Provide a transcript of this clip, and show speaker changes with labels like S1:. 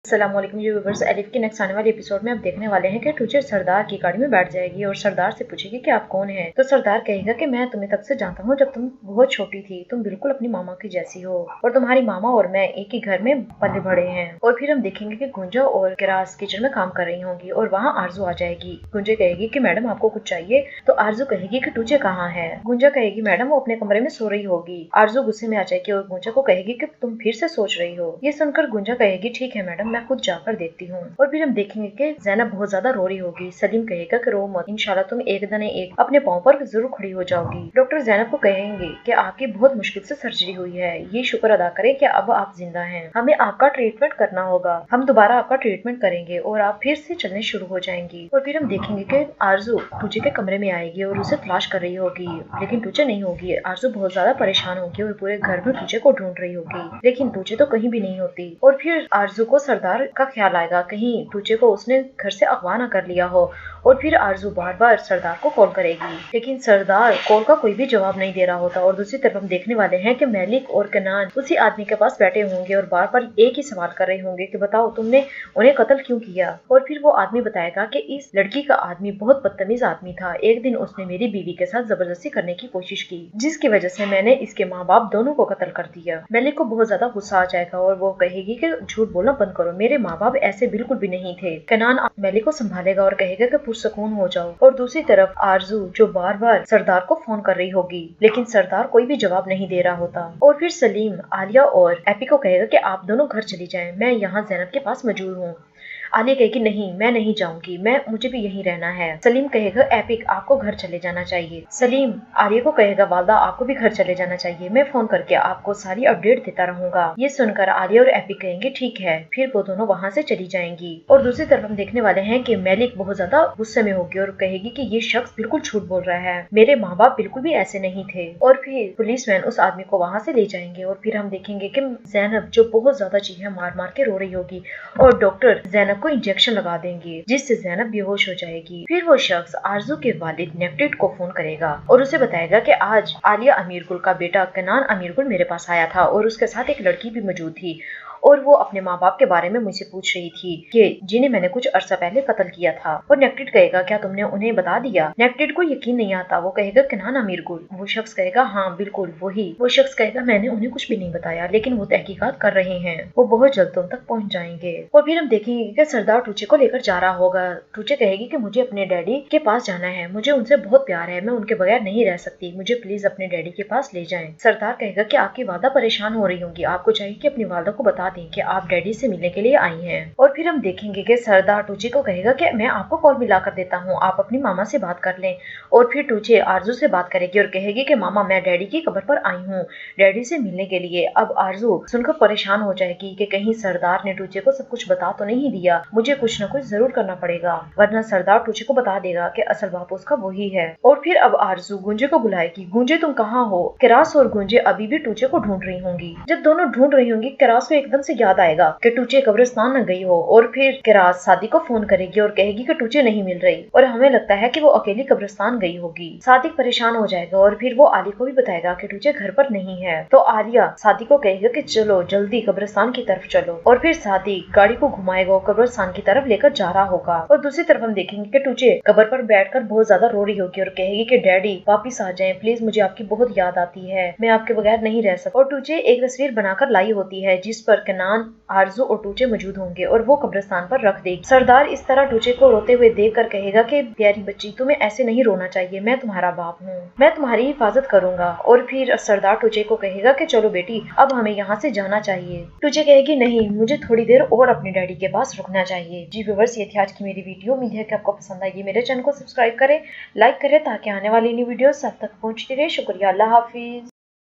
S1: अस्सलाम वालेकुम viewers. Elif के नेक्स्ट आने वाले एपिसोड में आप देखने वाले हैं कि टूचर सरदार की गाड़ी में बैठ जाएगी और सरदार से पूछेगी कि आप कौन हैं। तो सरदार कहेगा कि मैं तुम्हें तब से जानता हूँ जब तुम बहुत छोटी थी, तुम बिल्कुल अपनी मामा की जैसी हो और तुम्हारी मामा और मैं एक ही घर में पले बड़े हैं। और फिर हम देखेंगे कि गुंजा और किरास किचन में काम कर रही होंगी और वहाँ आरजू आ जाएगी। गुंजा कहेगी कि मैडम आपको कुछ चाहिए, तो आरजू कहेगी कि टूचे कहाँ है। गुंजा कहेगी मैडम वो अपने कमरे में सो रही होगी। आरजू गुस्से में आ जाएगी और गुंजा को कहेगी कि तुम फिर से सोच रही हो। ये सुनकर गुंजा कहेगी ठीक है मैडम, मैं खुद जाकर देखती हूँ। और फिर हम देखेंगे कि ज़ैनब बहुत ज्यादा रो रही होगी। सलीम कहेगा कि रो मत, इंशाल्लाह तुम एक दिन एक अपने पाँव पर जरूर खड़ी हो जाओगी। डॉक्टर ज़ैनब को कहेंगे कि आपकी बहुत मुश्किल से सर्जरी हुई है, ये शुक्र अदा करें कि अब आप जिंदा हैं। हमें आपका ट्रीटमेंट करना होगा, हम दोबारा आपका ट्रीटमेंट करेंगे और आप फिर से चलने शुरू हो जाएंगी। और फिर हम देखेंगे कि आरजू टूचे के कमरे में आएगी और उसे तलाश कर रही होगी, लेकिन टूचे नहीं होगी। आरजू बहुत ज्यादा परेशान होगी और पूरे घर में टूचे को ढूंढ रही होगी, लेकिन टूचे तो कहीं भी नहीं होती। और फिर आरजू को सरदार का ख्याल आएगा कहीं टूचे को उसने घर से अगवा न कर लिया हो। और फिर आरजू बार बार सरदार को कॉल करेगी, लेकिन सरदार कॉल का कोई भी जवाब नहीं दे रहा होता। और दूसरी तरफ हम देखने वाले हैं कि मेलिक और कनान उसी आदमी के पास बैठे होंगे और बार बार एक ही सवाल कर रहे होंगे कि बताओ तुमने उन्हें कत्ल क्यों किया। और फिर वो आदमी बताएगा कि इस लड़की का आदमी बहुत बदतमीज आदमी था, एक दिन उसने मेरी बीवी के साथ जबरदस्ती करने की कोशिश की, जिसकी वजह से मैंने इसके माँ बाप दोनों को कत्ल कर दिया। मेलिक को बहुत ज्यादा गुस्सा आ जाएगा और वो कहेगी कि झूठ बोलना बंद करो, मेरे माँ बाप ऐसे बिल्कुल भी नहीं थे। कनान मेलिक को संभालेगा और कहेगा कि पुरसकून हो जाओ। और दूसरी तरफ आरजू जो बार बार सरदार को फोन कर रही होगी, लेकिन सरदार कोई भी जवाब नहीं दे रहा होता। और फिर सलीम आलिया और एपी को कहेगा कि आप दोनों घर चली जाएं, मैं यहाँ ज़ैनब के पास मौजूद हूँ। आलिया कहेगी नहीं मैं नहीं जाऊंगी, मुझे भी यहीं रहना है। सलीम कहेगा एपिक आपको घर चले जाना चाहिए। सलीम आलिया को कहेगा वालदा आपको भी घर चले जाना चाहिए, मैं फोन करके आपको सारी अपडेट देता रहूंगा। ये सुनकर आलिया और एपिक कहेंगे ठीक है, फिर वो दोनों वहाँ से चली जाएंगी। और दूसरी तरफ हम देखने वाले हैं कि मेलिक बहुत ज्यादा गुस्से में होगी और कहेगी कि ये शख्स बिल्कुल झूठ बोल रहा है, मेरे माँ बाप बिल्कुल भी ऐसे नहीं थे। और फिर पुलिसमैन उस आदमी को वहाँ से ले जाएंगे। और फिर हम देखेंगे कि ज़ैनब जो बहुत ज्यादा चीखें मार मार के रो रही होगी और डॉक्टर ज़ैनब को इंजेक्शन लगा देंगे, जिससे ज़ैनब बेहोश हो जाएगी। फिर वो शख्स आरजू के वालिद नेफ्टिड को फोन करेगा और उसे बताएगा कि आज आलिया अमीरगुल का बेटा कनान अमीरगुल मेरे पास आया था और उसके साथ एक लड़की भी मौजूद थी और वो अपने माँ बाप के बारे में मुझसे पूछ रही थी कि जिन्हें मैंने कुछ अरसा पहले कत्ल किया था। और नेफ्टिड कहेगा क्या तुमने उन्हें बता दिया। नेफ्टिड को यकीन नहीं आता, वो कहेगा कनान अमीरगुल। वो शख्स कहेगा हाँ बिल्कुल वही। वो शख्स कहेगा मैंने उन्हें कुछ भी नहीं बताया, लेकिन वो तहकीकात कर रहे हैं, वो बहुत जल्द तुम तक पहुँच जाएंगे। और फिर हम देखेंगे कि सरदार टूचे को लेकर जा रहा होगा। टूचे कहेगी कि मुझे अपने डैडी के पास जाना है, मुझे उनसे बहुत प्यार है, मैं उनके बगैर नहीं रह सकती, मुझे प्लीज अपने डैडी के पास ले जाएं। सरदार कहेगा कि आपकी वादा परेशान हो रही होंगी, आपको चाहिए कि अपनी वादा को बता दें कि आप डैडी से मिलने के लिए आई हैं। और फिर हम देखेंगे कि सरदार टूचे को कहेगा कि मैं आपको कॉल मिला कर देता हूँ, आप अपनी मामा से बात कर लें। और फिर टूचे आरजू से बात करेगी और कहेगी कि मामा मैं डैडी की कब्र पर आई हूँ डैडी से मिलने के लिए। अब आरजू सुनकर परेशान हो जाएगी कि कहीं सरदार ने टूचे को सब कुछ बता तो नहीं दिया, मुझे कुछ न कुछ जरूर करना पड़ेगा वरना सरदार टूचे को बता देगा कि असल बाप उसका वही है। और फिर अब आरजू गुंजे को बुलाएगी, गुंजे तुम कहाँ हो। किरास और गुंजे अभी भी टूचे को ढूंढ रही होंगी। जब दोनों ढूंढ रही होंगी किरास को एकदम से याद आएगा कि टूचे कब्रिस्तान न गई हो। और फिर किरास सादी को फोन करेगी और कहेगी कि टूचे नहीं मिल रही और हमें लगता है कि वो अकेली कब्रिस्तान गई होगी। सादिक परेशान हो जाएगा और फिर वो आलिया को भी बताएगा कि टूचे घर पर नहीं है। तो आलिया सादी को कहेगा कि चलो जल्दी कब्रिस्तान की तरफ चलो। और फिर सादिक गाड़ी को घुमाएगा और कब्रिस्तान की तरफ लेकर जा रहा होगा। और दूसरी तरफ हम देखेंगे कि टूचे कब्र पर बैठकर बहुत ज्यादा रो रही होगी और कहेगी कि डैडी वापिस आ जाएं प्लीज, मुझे आपकी बहुत याद आती है, मैं आपके बगैर नहीं रह सकती। और टूचे एक तस्वीर बनाकर लाई होती है जिस पर कनान आरजू और टूचे मौजूद होंगे और वो कब्रिस्तान पर रख देगी। सरदार इस तरह टूचे को रोते हुए देखकर कहेगा कि प्यारी बच्ची तुम्हें ऐसे नहीं रोना चाहिए, मैं तुम्हारा बाप हूँ, मैं तुम्हारी हिफाजत करूंगा। और फिर सरदार टूचे को कहेगा कि चलो बेटी अब हमें यहाँ से जाना चाहिए। टूचे कहेगी नहीं, मुझे थोड़ी देर और अपने डैडी के पास रुकना चाहिए। जी व्यूअर्स, ये थी आज की मेरी वीडियो, उम्मीद है कि आपको पसंद आएगी। मेरे चैनल को सब्सक्राइब करें, लाइक करें ताकि आने वाली न्यू वीडियो आप तक पहुँचती रहे। शुक्रिया, अल्लाह हाफिज।